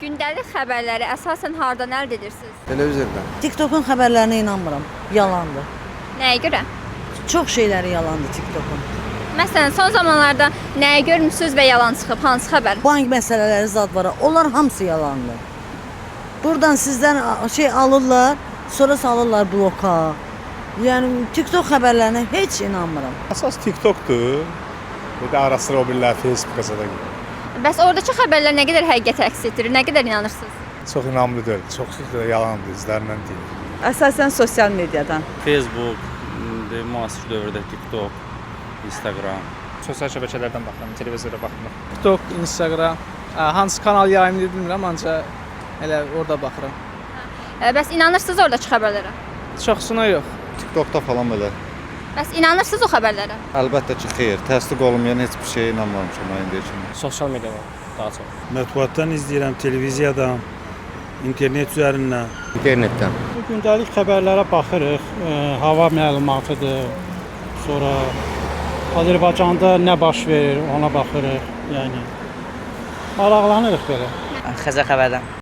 gündəlik xəbərləri əsasən hardan əldə edirsiniz? Televizordan. TikTok'un xəbərlərinə inanmıram. Yalandır. Nəyə görə? Çox şeyləri yalandır TikTok'un. Məsələn, son zamanlarda nəyə görmüsünüz və yalan çıxıb? Hansı xəbər? Bank məsələləri zad var. Onlar hamısı yalandır. Buradan sizdən şey alırlar, sonra salırlar bloka. Yəni TikTok xəbərlərinə heç inanmıram. Əsas TikTokdur. Bir də ara sıra o birlər Facebook'a da gedir. Bəs oradakı xəbərlər nə qədər həqiqət əks etdirir? Nə qədər inanırsınız? Çox inamlı deyil, çox yalandır, izlərlə deyil. Əsasən sosial mediadan. Facebook, müasir dövrdə TikTok, Instagram. Sosial şəbəkələrdən baxıram, televizora baxmıram. TikTok, Instagram, hansı kanal yayımlayır bilmirəm, ancaq elə orada baxıram. Bəs inanırsınız oradakı xəbərlərə? Çoxsuna yox. TikTokda falan belə. Bəs inanırsınız o xəbərlərə? Əlbəttə ki, xeyr. Təsdiq olunmayan heç bir şeyə inanmamışam mən indiyə kimi. Sosial mediada daha çox. Mətbuatdan izləyirəm, televiziyadan, internet üzərindən. İnternetdən. Gündəlik xəbərlərə baxırıq, hava məlumatıdır, sonra Azərbaycanda nə baş verir ona baxırıq, yəni maraqlanırıq belə. Xəzər xəbərdən.